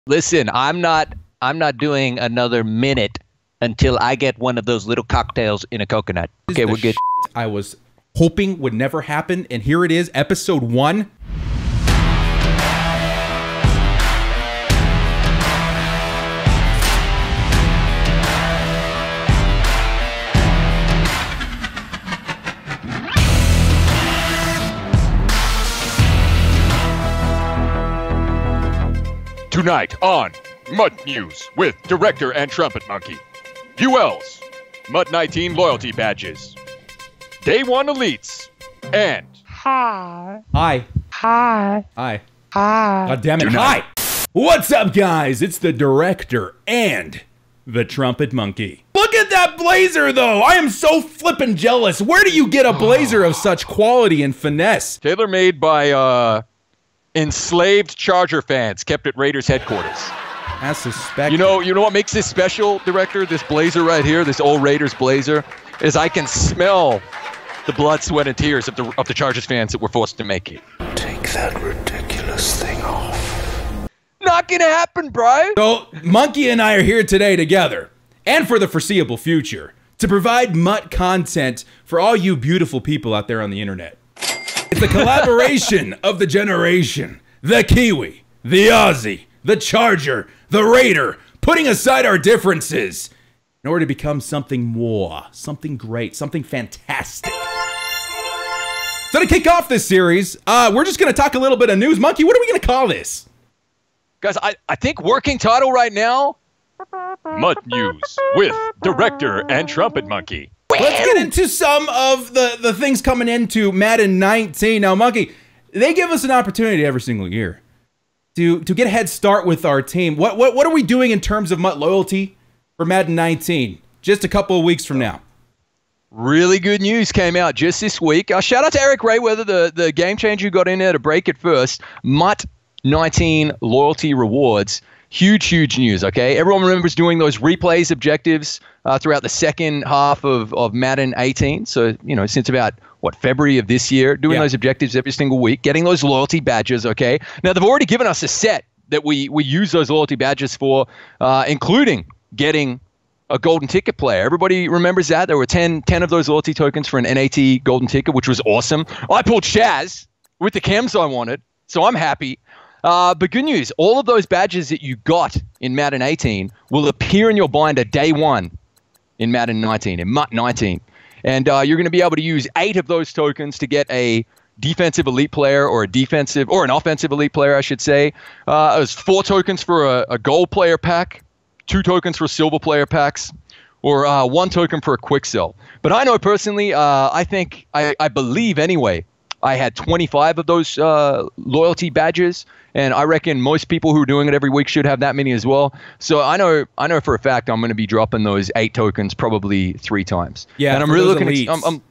Listen, I'm not doing another minute until I get one of those little cocktails in a coconut. Okay, we're good. I was hoping would never happen, and here it is, episode 1. Tonight on Mud News with Director and Trumpetmonkey. UL's Mud 19 loyalty badges. Day 1 elites. And Hi. Hi. Hi. God damn it. Hi. What's up, guys? It's the Director and the Trumpetmonkey. Look at that blazer, though. I am so flippin' jealous. Where do you get a blazer of such quality and finesse? tailor-made by enslaved Charger fans kept at Raiders headquarters. As suspected. You know what makes this special, Director? This blazer right here, this old Raiders blazer, is I can smell the blood, sweat, and tears of the Chargers fans that were forced to make it. Take that ridiculous thing off. Not gonna happen, bro. So, Monkey and I are here today together, and for the foreseeable future, to provide mutt content for all you beautiful people out there on the internet. It's the collaboration of the generation, the Kiwi, the Aussie, the Charger, the Raider, putting aside our differences in order to become something more, something great, something fantastic. So to kick off this series, we're just going to talk a little bit of news. Monkey, what are we going to call this? Guys, I think working title right now, Mud News with Director and Trumpetmonkey. Let's get into some of the things coming into Madden 19. Now, Monkey, they give us an opportunity every single year to get a head start with our team. What are we doing in terms of MUT loyalty for Madden 19 just a couple of weeks from now? Really good news came out just this week. Shout out to Eric Rayweather, the game changer who got in there to break it first. MUT 19 loyalty rewards. Huge news, okay? Everyone remembers doing those replays objectives throughout the second half of Madden 18. So, since about, February of this year, doing those objectives every single week, getting those loyalty badges, okay? Now, they've already given us a set that we use those loyalty badges for, including getting a golden ticket player. Everybody remembers that? There were 10 of those loyalty tokens for an NAT golden ticket, which was awesome. I pulled Shaz with the chems I wanted, so I'm happy. But good news, all of those badges that you got in Madden 18 will appear in your binder day 1 in Madden 19, in MUT 19. And you're going to be able to use 8 of those tokens to get a defensive elite player or an offensive elite player, I should say. There's 4 tokens for a gold player pack, 2 tokens for silver player packs, or 1 token for a quick sell. But I know personally, I believe anyway, I had 25 of those loyalty badges, and I reckon most people who are doing it every week should have that many as well. So I know for a fact I'm going to be dropping those 8 tokens probably 3 times. Yeah, and I'm really looking at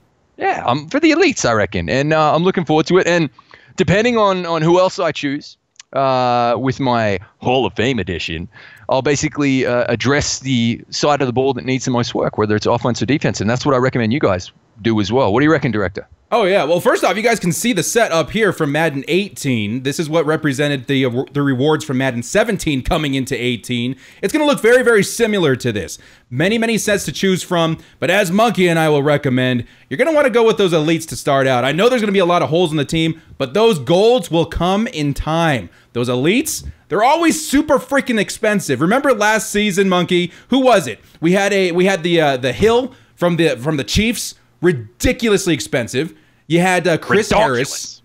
I'm for the elites, I reckon, and I'm looking forward to it. And depending on who else I choose with my Hall of Fame edition, I'll basically address the side of the ball that needs the most work, whether it's offense or defense, and that's what I recommend you guys do as well. What do you reckon, Director? Oh, yeah. Well, first off, you guys can see the set up here from Madden 18. This is what represented the rewards from Madden 17 coming into 18. It's going to look very, very similar to this. Many sets to choose from, but as Monkey and I will recommend, you're going to want to go with those elites to start out. I know there's going to be a lot of holes in the team, but those golds will come in time. Those elites, they're always super freaking expensive. Remember last season, Monkey? Who was it? We had the Hill from the Chiefs. Ridiculously expensive. You had Chris Harris,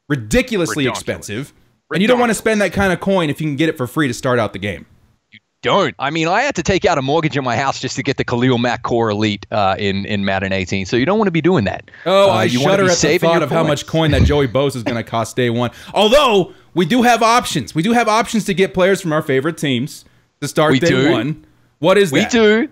ridiculously expensive. And you don't want to spend that kind of coin if you can get it for free to start out the game. You don't. I mean, I had to take out a mortgage on my house just to get the Khalil Mack Core Elite in Madden 18, so you don't want to be doing that. Oh, I shudder at the thought of how much coin that Joey Bosa is going to cost day 1. Although, we do have options. We do have options to get players from our favorite teams to start day 1. What is that? We do.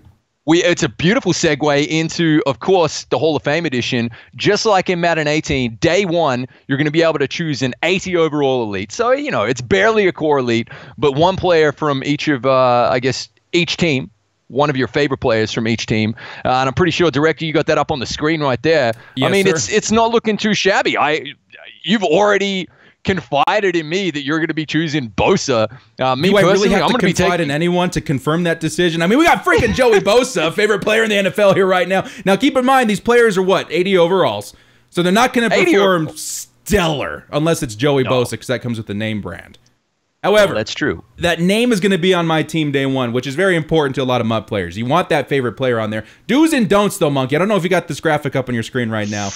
It's a beautiful segue into, of course, the Hall of Fame edition. Just like in Madden 18, day 1, you're going to be able to choose an 80 overall elite. So, it's barely a core elite, but one player from each of, each team, one of your favorite players from each team. And I'm pretty sure, Director, you got that up on the screen right there. Yes, I mean, sir. it's not looking too shabby. You've already confided in me that you're going to be choosing Bosa. Me Do I really personally, have I'm to going to be confide in anyone to confirm that decision? I mean, we got freaking Joey Bosa, favorite player in the NFL here right now. Now, keep in mind, these players are what, 80 overalls, so they're not going to perform stellar unless it's Joey Bosa, because that comes with the name brand. However, that's true. That name is going to be on my team day one, which is very important to a lot of MUT players. You want that favorite player on there. Do's and don'ts, though, Monkey. I don't know if you got this graphic up on your screen right now.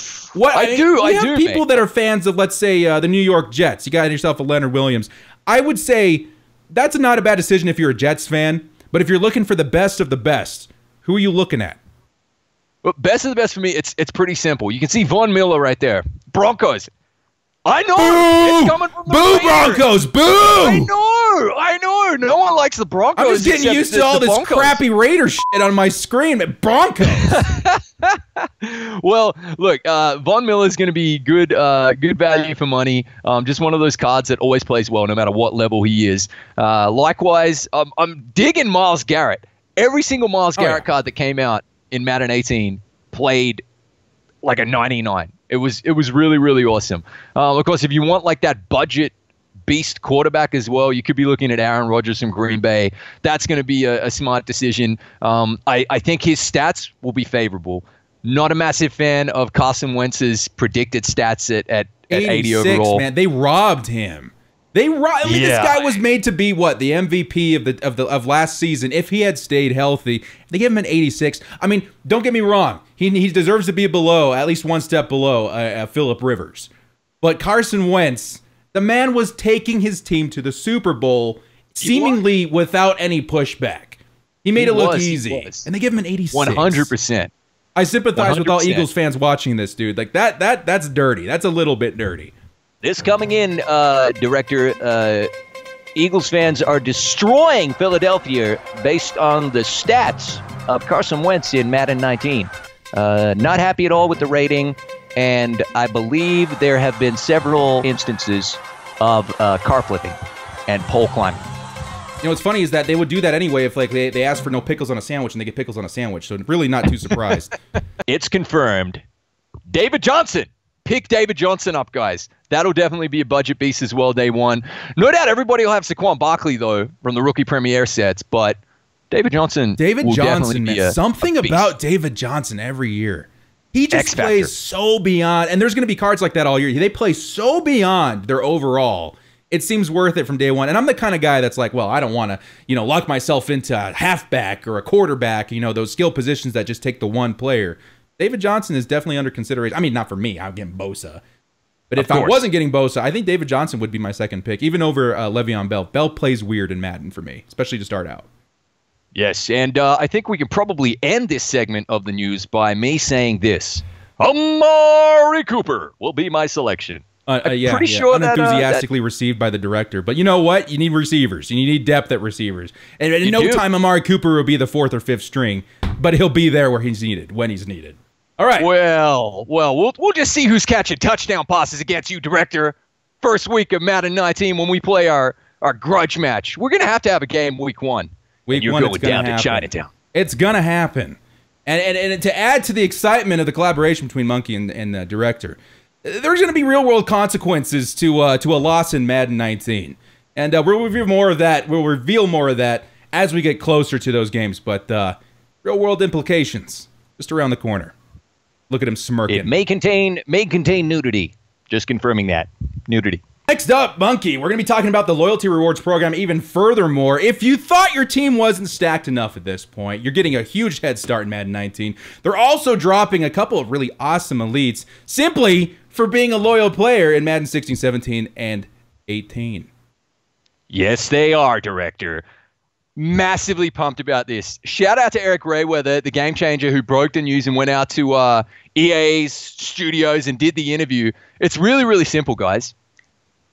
I do. We have people that are fans of, let's say, the New York Jets. You got yourself a Leonard Williams. I would say that's not a bad decision if you're a Jets fan. But if you're looking for the best of the best, who are you looking at? Well, best of the best for me, it's pretty simple. You can see Von Miller right there. Broncos. I know. Boo! It's coming from the Boo, Raiders. Broncos! Boo! I know. No one likes the Broncos. I'm just getting used to all this crappy Raider shit on my screen. But Broncos. Well, look, Von Miller is going to be good value for money. Just one of those cards that always plays well no matter what level he is. Likewise, I'm digging Myles Garrett. Every single Myles Garrett card that came out in Madden 18 played like a 99. It was really, really awesome. Of course, if you want like that budget beast quarterback as well, you could be looking at Aaron Rodgers from Green Bay. That's going to be a smart decision. I think his stats will be favorable. Not a massive fan of Carson Wentz's predicted stats at 80 overall. Man, they robbed him. This guy was made to be what, the MVP of last season. If he had stayed healthy, they gave him an 86. I mean, don't get me wrong. He deserves to be below, at least one step below Phillip Rivers. But Carson Wentz, the man was taking his team to the Super Bowl seemingly without any pushback. He made it look easy, and they give him an 86. 100%. I sympathize 100%. with all Eagles fans watching this, dude. Like that's dirty. That's a little bit dirty. This coming in, Director, Eagles fans are destroying Philadelphia based on the stats of Carson Wentz in Madden 19. Not happy at all with the rating, and I believe there have been several instances of car flipping and pole climbing. You know, what's funny is that they would do that anyway if like they asked for no pickles on a sandwich and they get pickles on a sandwich, so really not too surprised. It's confirmed. David Johnson. Pick David Johnson up, guys. That'll definitely be a budget beast as well, day one. No doubt everybody will have Saquon Barkley, though, from the rookie premiere sets, but David Johnson will definitely be a something beast. About David Johnson every year. He just plays so beyond, and there's going to be cards like that all year. They play so beyond their overall. It seems worth it from day one. And I'm the kind of guy that's like, well, I don't want to, lock myself into a halfback or a quarterback, those skill positions that just take the one player. David Johnson is definitely under consideration. I mean, not for me. I'm getting Bosa. But if I wasn't getting Bosa, I think David Johnson would be my second pick, even over Le'Veon Bell. Bell plays weird in Madden for me, especially to start out. Yes, and I think we can probably end this segment of the news by me saying this. Amari Cooper will be my selection. Pretty sure unenthusiastically received by the director. But you know what? You need receivers. You need depth at receivers. And in no time, Amari Cooper will be the fourth or fifth string, but he'll be there where he's needed, when he's needed. All right. Well, we'll just see who's catching touchdown passes against you, Director. First week of Madden 19 when we play our grudge match. We're going to have a game week one. Week one, it's going to happen. Chinatown. It's going to happen. And to add to the excitement of the collaboration between Monkey and the director, there's going to be real-world consequences to a loss in Madden 19. And we'll reveal more of that. We'll reveal more of that as we get closer to those games. But real-world implications just around the corner. Look at him smirking. It may contain nudity. Just confirming that. Nudity. Next up, Monkey, we're going to be talking about the Loyalty Rewards program even furthermore. If you thought your team wasn't stacked enough at this point, you're getting a huge head start in Madden 19. They're also dropping a couple of really awesome elites simply for being a loyal player in Madden 16, 17, and 18. Yes, they are, Director. Massively pumped about this. Shout out to Eric Rayweather, the game changer who broke the news and went out to EA's studios and did the interview. It's really, really simple, guys.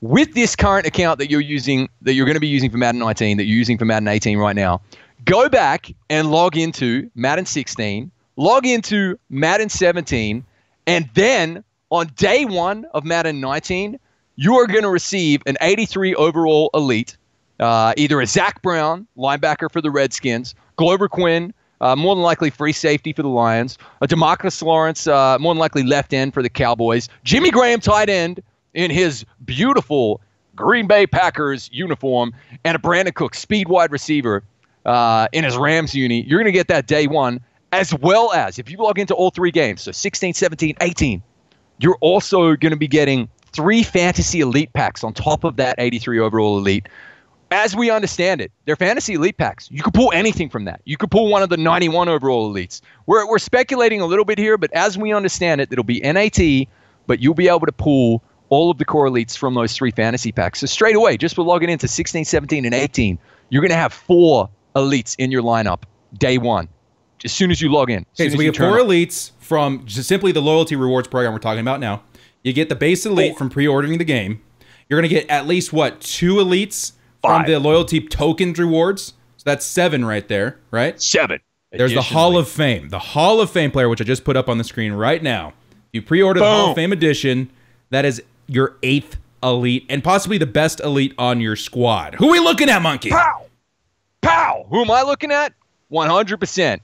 With this current account that you're using, that you're going to be using for Madden 19, that you're using for Madden 18 right now, go back and log into Madden 16, log into Madden 17, and then on day one of Madden 19, you are going to receive an 83 overall elite, either a Zach Brown, linebacker for the Redskins, Glover Quinn, more than likely free safety for the Lions, a DeMarcus Lawrence, more than likely left end for the Cowboys, Jimmy Graham, tight end, in his beautiful Green Bay Packers uniform and a Brandon Cook speed wide receiver in his Rams uni. You're going to get that day one, as well as if you log into all 3 games, so 16, 17, 18, you're also going to be getting 3 fantasy elite packs on top of that 83 overall elite. As we understand it, they're fantasy elite packs. You could pull anything from that. You could pull one of the 91 overall elites. We're speculating a little bit here, but as we understand it, it'll be NAT, but you'll be able to pull all of the core elites from those 3 fantasy packs. So straight away, just for logging into 16, 17, and 18, you're going to have 4 elites in your lineup day one, as soon as you log in. Okay, so we have 4 elites from just simply the loyalty rewards program we're talking about now. You get the base elite from pre-ordering the game. You're going to get at least, what, 2 elites from the loyalty tokens rewards? So that's 7 right there, right? 7. There's the Hall of Fame. The Hall of Fame player, which I just put up on the screen right now. You pre-order the Hall of Fame edition. That is your 8th elite and possibly the best elite on your squad. Who are we looking at, Monkey? Pow! Pow! Who am I looking at? 100%.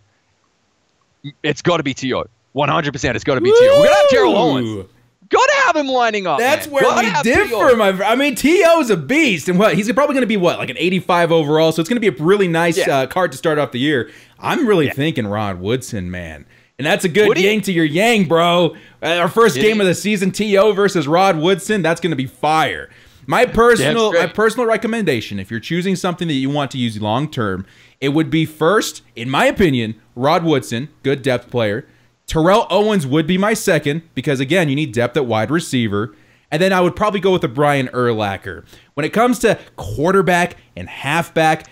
It's got to be T.O. 100% it's got to be T.O. We're going to have Terrell Owens. Got to have him lining up. That's where we differ, I mean, T.O.'s a beast. And what? He's probably going to be, what, like an 85 overall? So it's going to be a really nice card to start off the year. I'm really thinking Rod Woodson, man. And that's a good yang to your yang, bro. Our first game of the season, T.O. versus Rod Woodson. That's going to be fire. My personal recommendation, if you're choosing something that you want to use long term, it would be first, in my opinion, Rod Woodson, good depth player. Terrell Owens would be my second because, again, you need depth at wide receiver. And then I would probably go with a Brian Urlacher. When it comes to quarterback and halfback,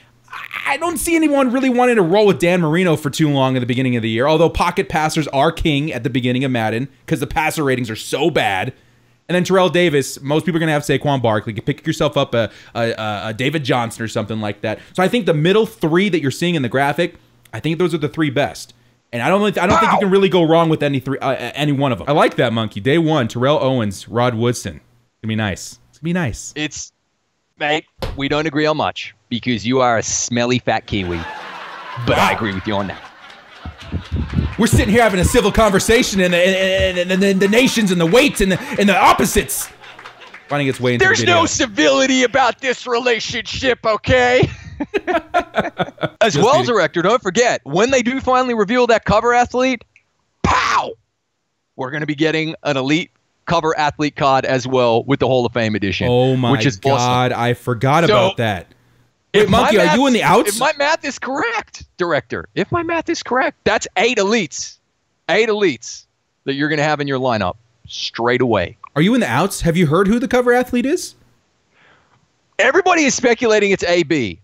I don't see anyone really wanting to roll with Dan Marino for too long at the beginning of the year, although pocket passers are king at the beginning of Madden because the passer ratings are so bad. And then Terrell Davis, most people are going to have Saquon Barkley. You pick yourself up a David Johnson or something like that. So I think the middle 3 that you're seeing in the graphic, I think those are the 3 best. And I don't think you can really go wrong with any one of them. I like that, Monkey. Day 1, Terrell Owens, Rod Woodson. It's going to be nice. It's going to be nice. Mate, we don't agree on much because you are a smelly fat Kiwi. But I agree with you on that. We're sitting here having a civil conversation, and the nations and the weights and the opposites finding its way into the video. There's no civility about this relationship, okay? As well, Director, don't forget, when they do finally reveal that cover athlete, pow! We're going to be getting an elite cover athlete card as well with the Hall of Fame edition. Oh my God, awesome. I forgot about that. Wait, Monkey, are you in the outs? If my math is correct, Director, if my math is correct, that's 8 elites. 8 elites that you're going to have in your lineup straight away. Are you in the outs? Have you heard who the cover athlete is? Everybody is speculating it's AB.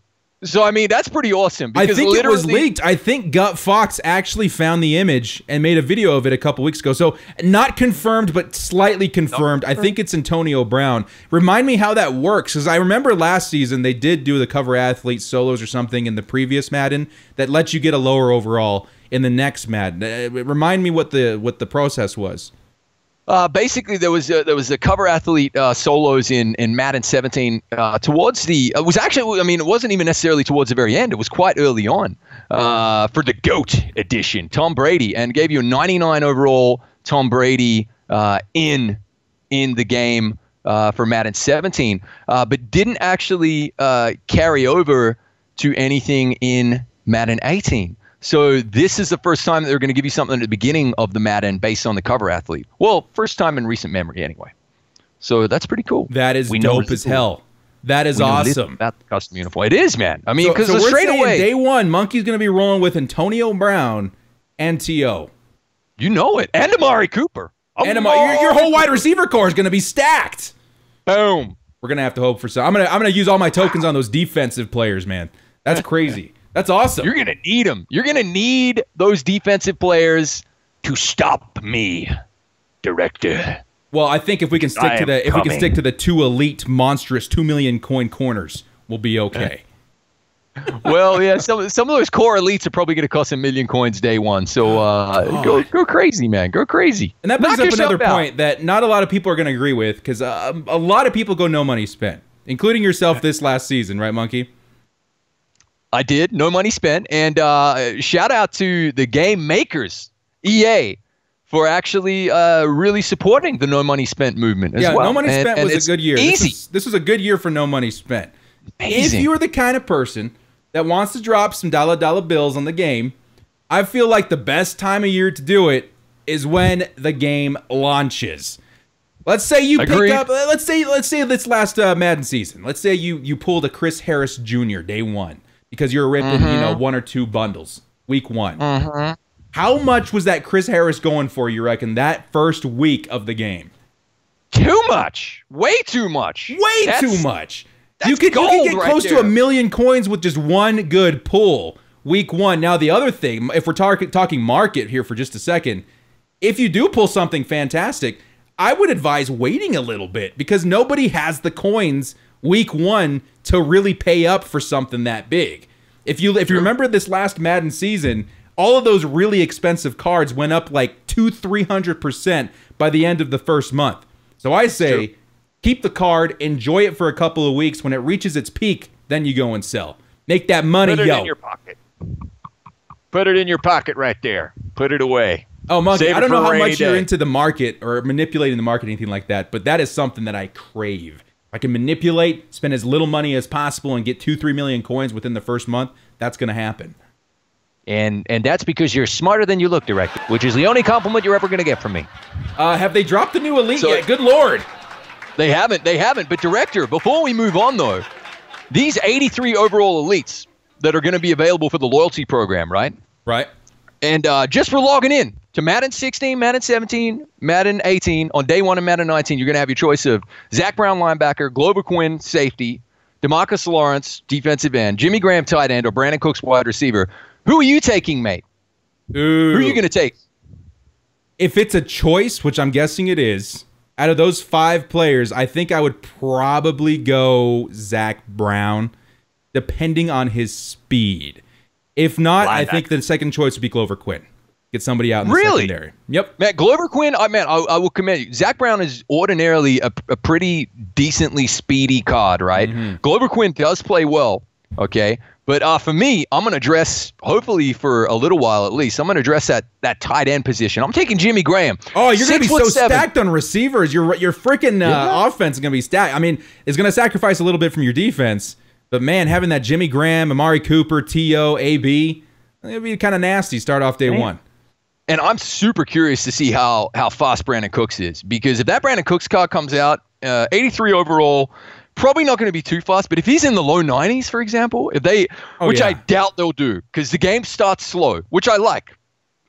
So, I mean, that's pretty awesome. I think it was leaked. I think Gut Fox actually found the image and made a video of it a couple weeks ago. So, not confirmed, but slightly confirmed. I think it's Antonio Brown. Remind me how that works, because I remember last season they did do the cover athlete solos or something in the previous Madden that lets you get a lower overall in the next Madden. Remind me what the process was. Basically, there was a cover athlete solos in Madden 17 towards the. It was actually, I mean, it wasn't even necessarily towards the very end. It was quite early on for the GOAT edition, Tom Brady, and gave you a 99 overall Tom Brady in the game for Madden 17, but didn't actually carry over to anything in Madden 18. So this is the first time that they're going to give you something at the beginning of the Madden based on the cover athlete. Well, first time in recent memory anyway. So that's pretty cool. That is dope as hell. That is awesome. About the custom uniform. It is, man. I mean, because so we're straight saying away, day 1, Monkey's going to be rolling with Antonio Brown and T.O. You know it. And Amari Cooper. And your whole wide receiver core is going to be stacked. Boom. We're going to have to hope for some. I'm going to use all my tokens on those defensive players, man. That's crazy. That's awesome. You're going to need them. You're going to need those defensive players to stop me, Director. Well, I think if we can stick to the 2 elite monstrous 2 million coin corners, we'll be okay. Well, yeah, some of those core elites are probably going to cost 1 million coins day 1. So go crazy, man. Go crazy. And that brings up another point that not a lot of people are going to agree with, because a lot of people go no money spent, including yourself this last season, right, Monkey? I did. No money spent. And shout out to the game makers, EA, for actually really supporting the no money spent movement as well. No money spent was a good year. Easy. This was a good year for no money spent. Amazing. If you are the kind of person that wants to drop some dollar bills on the game, I feel like the best time of year to do it is when the game launches. Let's say you pick up. Let's say this last Madden season. Let's say you pulled a Chris Harris Jr. day one because you're ripping one or two bundles week one. How much was that Chris Harris going for, you reckon, that first week of the game? Too much. Way too much. Too much. That's you could get close to there. 1 million coins with just one good pull week one. Now, the other thing, if we're talking market here for just a second, if you do pull something fantastic, I would advise waiting a little bit because nobody has the coins week one to really pay up for something that big. If you remember this last Madden season, all of those really expensive cards went up like 200-300% by the end of the first month. So I say, keep the card, enjoy it for a couple of weeks. When it reaches its peak, then you go and sell. Make that money, Put it in your pocket. Put it in your pocket right there. Put it away. Oh, Monkey, Save I don't it for know how a rainy much you're day. into the market or manipulating the market, anything like that, but that is something that I crave. I can manipulate, spend as little money as possible, and get 2-3 million coins within the first month. That's going to happen. And that's because you're smarter than you look, Director, which is the only compliment you're ever going to get from me. Have they dropped the new Elite yet? Good Lord. They haven't. But Director, before we move on though, these 83 overall elites that are going to be available for the loyalty program, right? Right. And just for logging in to Madden 16, Madden 17, Madden 18, on day one of Madden 19, you're going to have your choice of Zach Brown, linebacker, Glover Quinn, safety, DeMarcus Lawrence, defensive end, Jimmy Graham, tight end, or Brandon Cooks, wide receiver. Who are you taking, mate? Ooh. Who are you going to take? If it's a choice, which I'm guessing it is, out of those 5 players, I think I would probably go Zach Brown, depending on his speed. If not, I think the second choice would be Glover Quinn. Get somebody out in the secondary. Yep. Matt, Glover Quinn, I will commend you. Zach Brown is ordinarily a pretty decently speedy card, right? Glover Quinn does play well, okay? But for me, I'm going to address, hopefully for a little while at least, I'm going to address that tight end position. I'm taking Jimmy Graham. Oh, you're going to be so 6'7". stacked on receivers. Your freaking offense is going to be stacked. I mean, it's going to sacrifice a little bit from your defense. But, man, having that Jimmy Graham, Amari Cooper, T.O., A.B., it'd be kind of nasty start off day one. And I'm super curious to see how fast Brandon Cooks is. Because if that Brandon Cooks card comes out, 83 overall, probably not going to be too fast. But if he's in the low 90s, for example, which I doubt they'll do, because the game starts slow, which I like.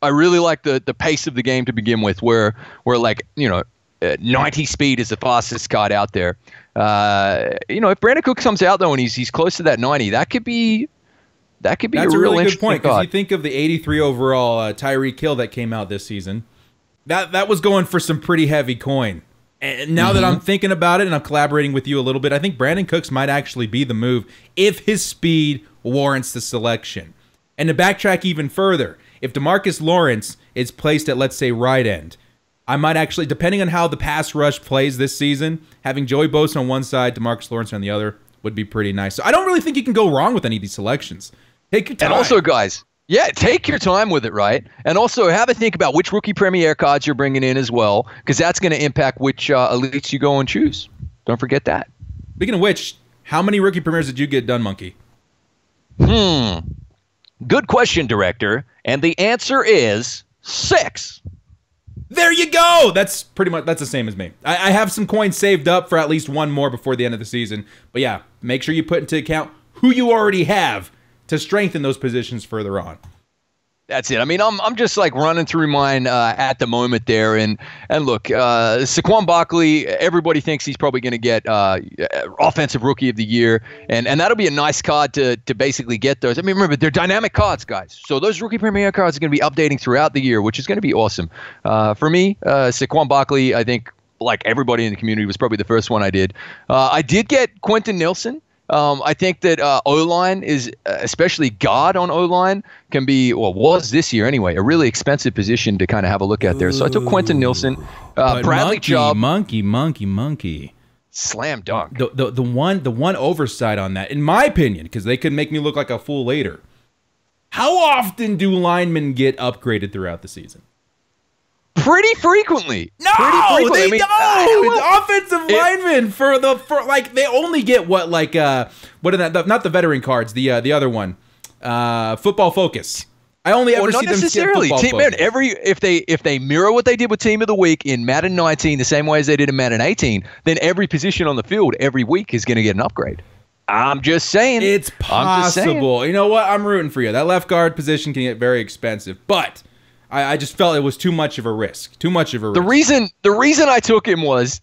I really like the pace of the game to begin with, where 90 speed is the fastest card out there. If Brandon Cooks comes out though and he's close to that 90, that could be That's a a real really good interesting point, because thought. you think of the 83 overall Tyreek Hill that came out this season. That was going for some pretty heavy coin. And now that I'm thinking about it and I'm collaborating with you a little bit, I think Brandon Cooks might actually be the move if his speed warrants the selection. And to backtrack even further, if DeMarcus Lawrence is placed at, let's say, right end, I might actually, depending on how the pass rush plays this season, having Joey Bosa on one side, DeMarcus Lawrence on the other would be pretty nice. So I don't really think you can go wrong with any of these selections. Take your time. And also, guys, take your time with it, right? And also have a think about which rookie premier cards you're bringing in as well, because that's going to impact which elites you go and choose. Don't forget that. Speaking of which, how many rookie premieres did you get done, Monkey? Good question, Director. And the answer is 6. There you go. That's the same as me. I have some coins saved up for at least one more before the end of the season. But yeah, make sure you put into account who you already have to strengthen those positions further on. That's it. I mean, I'm just like running through mine at the moment there, and look, Saquon Barkley. Everybody thinks he's probably going to get offensive rookie of the year, and that'll be a nice card to basically get those. I mean, remember they're dynamic cards, guys. So those rookie premier cards are going to be updating throughout the year, which is going to be awesome. For me, Saquon Barkley, I think like everybody in the community was probably the first one I did. I did get Quentin Nelson. I think that O-line is, especially guard on O-line, can be, or was this year anyway, a really expensive position to kind of have a look at there. So I took Quentin Nelson, Bradley Chubb. Monkey. Slam dunk. The one oversight on that, in my opinion, because they could make me look like a fool later. How often do linemen get upgraded throughout the season? Pretty frequently. No, pretty frequently. Offensive linemen like they only get what are that? Not the veteran cards. The other one, Football Focus. I only ever see them get Football Focus. Man, if they mirror what they did with Team of the Week in Madden 19 the same way as they did in Madden 18, then every position on the field every week is going to get an upgrade. I'm just saying. It's possible. You know what? I'm rooting for you. That left guard position can get very expensive, but I just felt it was too much of a risk. Too much of a risk. The reason I took him was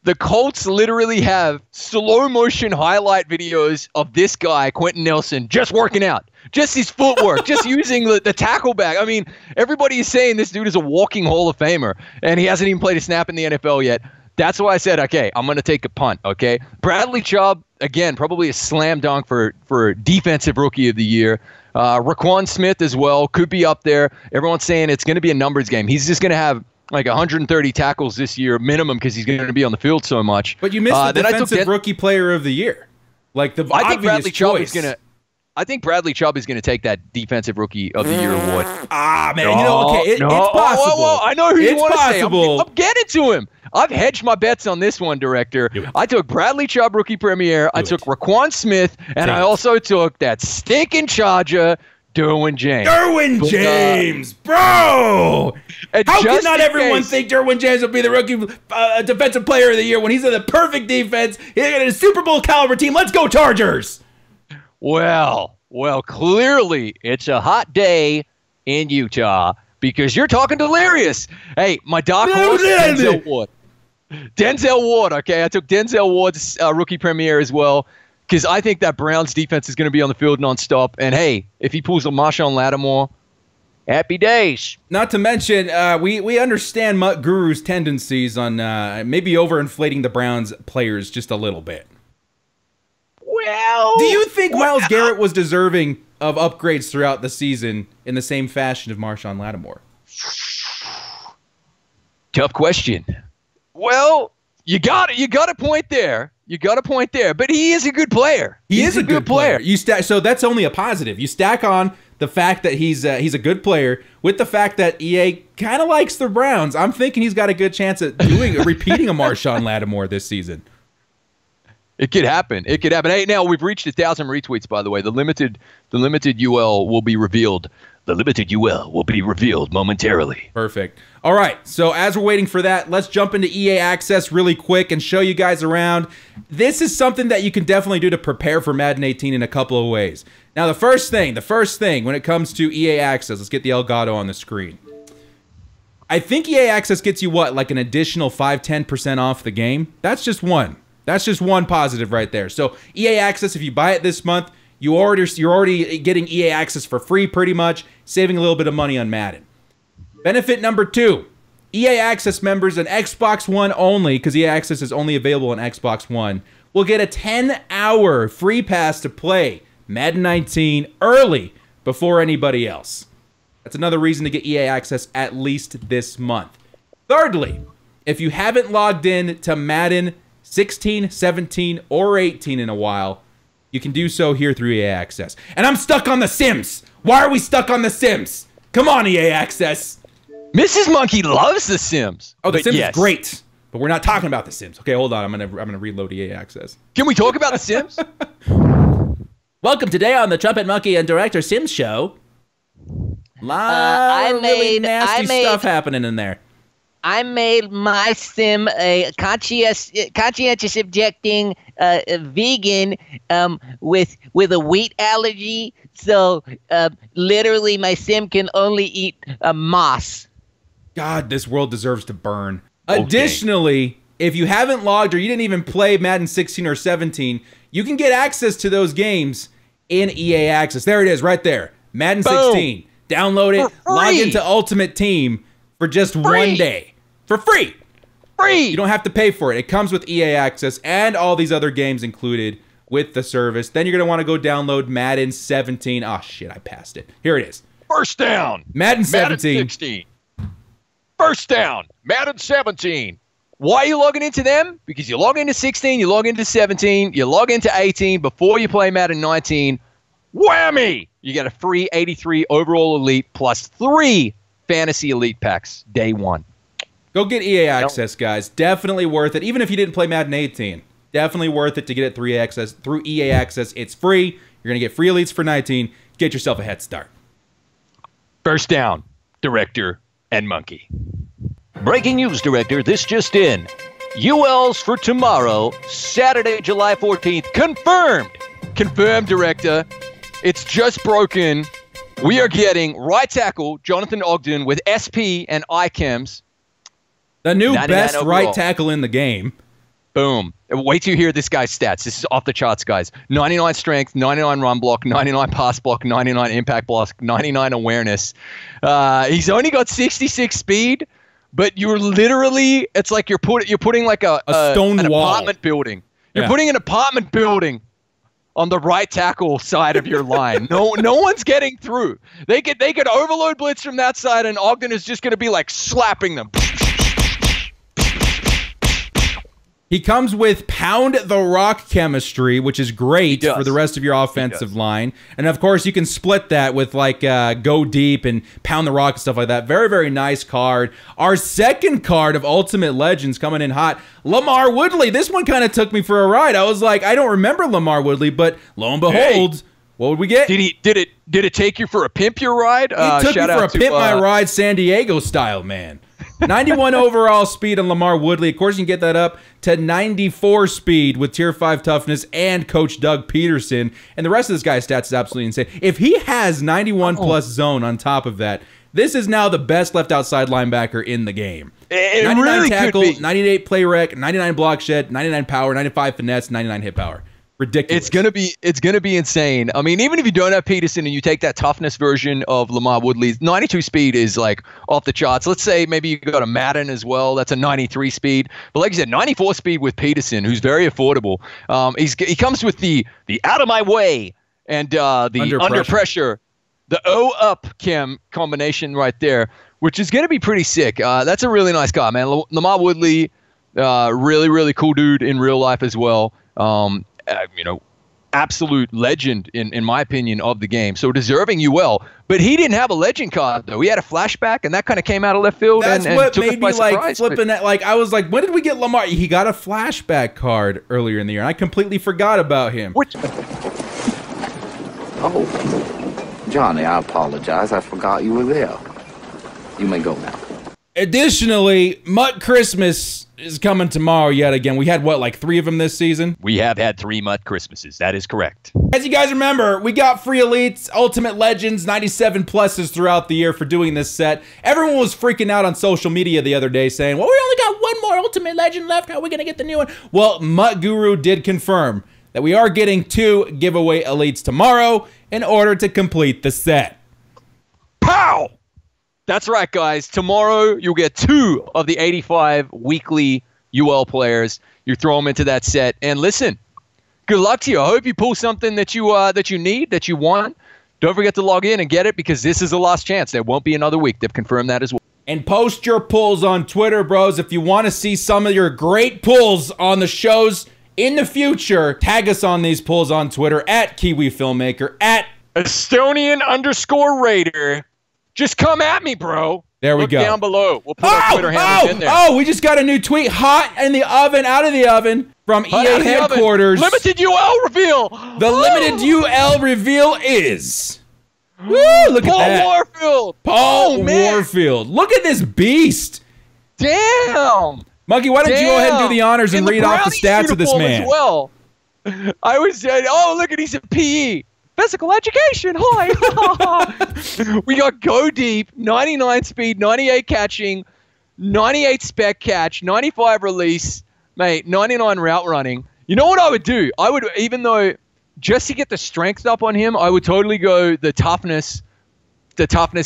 the Colts literally have slow motion highlight videos of this guy, Quentin Nelson, just working out. Just his footwork, just using the tackle bag. I mean, everybody is saying this dude is a walking Hall of Famer, and he hasn't even played a snap in the NFL yet. That's why I said, okay, I'm going to take a punt, okay? Bradley Chubb, again, probably a slam dunk for Defensive Rookie of the Year. Raquan Smith as well, could be up there. Everyone's saying it's going to be a numbers game. He's just going to have like 130 tackles this year minimum because he's going to be on the field so much. But you missed the Defensive Rookie Player of the Year. Like the obvious choice. I think Bradley Chubb is going to take that Defensive Rookie of the Year award. Man, it's possible. Whoa, I know who you want to say. I'm getting to him. I've hedged my bets on this one, Director. I took Bradley Chubb, Rookie Premier. I took Raquan Smith, and I also took that stinking Charger, Derwin James. Derwin James, bro! How can not everyone think Derwin James will be the Rookie Defensive Player of the Year when he's in the perfect defense? He's in a Super Bowl caliber team. Let's go, Chargers! Well, clearly it's a hot day in Utah because you're talking delirious. Hey, my dark horse, Denzel Ward. Denzel Ward, okay? I took Denzel Ward's Rookie Premier as well because I think that Browns defense is going to be on the field nonstop. And, hey, if he pulls a Marshawn Lattimore, happy days. Not to mention, we understand Mutt Guru's tendencies on maybe overinflating the Browns players just a little bit. Well, do you think Myles Garrett was deserving of upgrades throughout the season in the same fashion of Marshawn Lattimore? Tough question. Well, you got a point there. But he is a good player. He is a good player. So that's only a positive. You stack on the fact that he's a good player with the fact that EA kind of likes the Browns. I'm thinking he's got a good chance at repeating a Marshawn Lattimore this season. It could happen. Hey, now we've reached 1,000 retweets, by the way. The limited UL will be revealed. The limited UL will be revealed momentarily. Perfect. All right, so as we're waiting for that, let's jump into EA Access really quick and show you guys around. This is something that you can definitely do to prepare for Madden 18 in a couple of ways. Now, the first thing when it comes to EA Access, let's get the Elgato on the screen. I think EA Access gets you what, like an additional 5-10% off the game? That's just one. That's just one positive right there. So EA Access, if you buy it this month, you're already getting EA Access for free pretty much, saving a little bit of money on Madden. Benefit number 2, EA Access members and Xbox One only, because EA Access is only available on Xbox One, will get a 10-hour free pass to play Madden 19 early before anybody else. That's another reason to get EA Access at least this month. Thirdly, if you haven't logged in to Madden 16, 17, or 18 in a while, you can do so here through EA Access. And I'm stuck on The Sims. Why are we stuck on The Sims? Come on, EA Access. Mrs. Monkey loves The Sims. Oh, The Sims is great, but we're not talking about The Sims. Okay, hold on. I'm gonna reload EA Access. Can we talk about The Sims? Welcome today on the Trumpetmonkey and Director Sims show. Really nasty stuff happening in there. I made my sim a conscientious objecting vegan with a wheat allergy. So literally, my sim can only eat moss. God, this world deserves to burn. Okay. Additionally, if you haven't logged or you didn't even play Madden 16 or 17, you can get access to those games in EA Access. There it is, right there. Madden 16. Download it. Log into Ultimate Team for just 1 day. For free. You don't have to pay for it. It comes with EA Access and all these other games included with the service. Then you're going to want to go download Madden 17. Oh, shit, I passed it. Here it is. First down. Madden 17. Madden 16. First down. Madden 17. Why are you logging into them? Because you log into 16, you log into 17, you log into 18 before you play Madden 19. Whammy! You get a free 83 overall elite plus 3 fantasy elite packs day one. Go get EA access, guys. Definitely worth it. Even if you didn't play Madden 18, definitely worth it to get it through EA access. It's free. You're going to get free elites for 19. Get yourself a head start. First down, Director and Monkey. Breaking news, Director. This just in. ULs for tomorrow, Saturday, July 14th. Confirmed. Confirmed, Director. It's just broken. We are getting right tackle Jonathan Ogden with SP and ICAMs. The new best overall right tackle in the game. Boom. Wait till you hear this guy's stats. This is off the charts, guys. 99 strength, 99 run block, 99 pass block, 99 impact block, 99 awareness. He's only got 66 speed, but you're literally, it's like you're putting like a stone an wall. Apartment building. You're putting an apartment building on the right tackle side of your line. No one's getting through. They could overload blitz from that side, and Ogden is just going to be like slapping them. He comes with pound the rock chemistry, which is great for the rest of your offensive line. And of course, you can split that with like go deep and pound the rock and stuff like that. Very, very nice card. Our second card of Ultimate Legends coming in hot, Lamar Woodley. This one kind of took me for a ride. I was like, I don't remember Lamar Woodley, but lo and behold, what would we get? Did it take you for a pimp your ride? It took me for a pimp my ride San Diego style, man. 91 overall speed on Lamar Woodley. Of course, you can get that up to 94 speed with Tier 5 toughness and Coach Doug Peterson. And the rest of this guy's stats is absolutely insane. If he has 91 plus zone on top of that, this is now the best left outside linebacker in the game. It 99 really tackle, could be. 98 play rec, 99 block shed, 99 power, 95 finesse, 99 hit power. Ridiculous. It's gonna be insane. I mean, even if you don't have Peterson and you take that toughness version of Lamar Woodley's 92 speed is like off the charts. Let's say maybe you got a Madden as well. That's a 93 speed. But like you said, 94 speed with Peterson, who's very affordable. He comes with the out of my way and the under pressure, the O up chem combination right there, which is gonna be pretty sick. That's a really nice guy, man. Lamar Woodley, really really cool dude in real life as well. Absolute legend in my opinion of the game. So deserving UL, but he didn't have a legend card though. He had a flashback, and that kind of came out of left field. That's and what took made us by me like surprise, flipping that. Like I was like, when did we get Lamar? He got a flashback card earlier in the year, and I completely forgot about him. Oh, Johnny, I apologize. I forgot you were there. You may go now. Additionally, Mutt Christmas is coming tomorrow yet again. We had, what, like 3 of them this season? We have had 3 Mutt Christmases. That is correct. As you guys remember, we got free elites, Ultimate Legends, 97 pluses throughout the year for doing this set. Everyone was freaking out on social media the other day saying, well, we only got 1 more Ultimate Legend left. How are we going to get the new one? Well, Mutt Guru did confirm that we are getting 2 giveaway elites tomorrow in order to complete the set. Pow! That's right, guys. Tomorrow, you'll get 2 of the 85 weekly UL players. You throw them into that set. And listen, good luck to you. I hope you pull something that you need, that you want. Don't forget to log in and get it, because this is the last chance. There won't be another week. They've confirmed that as well. And post your pulls on Twitter, bros. If you want to see some of your great pulls on the shows in the future, tag us on these pulls on Twitter at Kiwi Filmmaker, at Estonian_Raider. Just come at me, bro. There we go. Look down below. We'll put our Twitter handles in there. Oh, we just got a new tweet. Hot in the oven, out of the oven, from EA headquarters. Limited UL reveal. The limited UL reveal is... Woo, look at that. Paul Warfield. Paul Warfield. Look at this beast. Damn. Monkey, why don't you go ahead and do the honors and read off the stats of this man? As well. I was saying, oh, look at he's in PE. Physical education, hi. We got go deep, 99 speed, 98 catching, 98 spec catch, 95 release, mate, 99 route running. You know what I would do? I would, even though just to get the strength up on him, I would totally go the toughness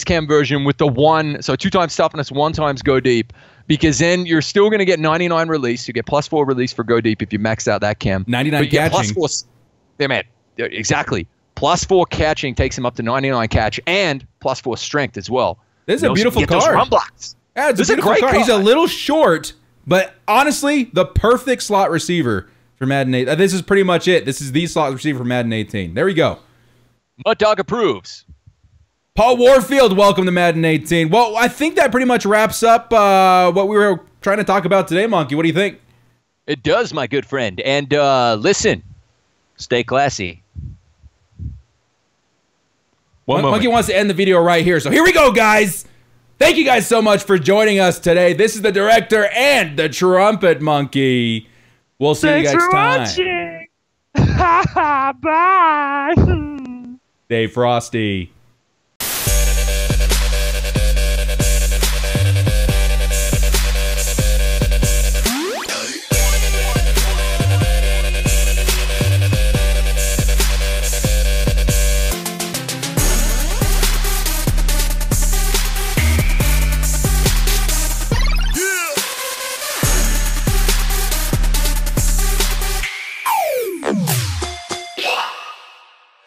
chem version with the 1, so 2 times toughness, 1 times go deep, because then you're still going to get 99 release. You get +4 release for go deep if you max out that chem. 99 catching. +4, yeah, man, exactly. +4 catching takes him up to 99 catch, and +4 strength as well. This is a beautiful card. Those run blocks. Yeah, it's a great card. He's a little short, but honestly, the perfect slot receiver for Madden 8. This is pretty much it. This is the slot receiver for Madden 18. There we go. Mud Dog approves. Paul Warfield, welcome to Madden 18. Well, I think that pretty much wraps up what we were trying to talk about today, Monkey. What do you think? It does, my good friend. And listen, stay classy. Monkey wants to end the video right here. So here we go, guys. Thank you guys so much for joining us today. This is the Director and the Trumpet Monkey. We'll see you next time. Bye. Dave Frosty.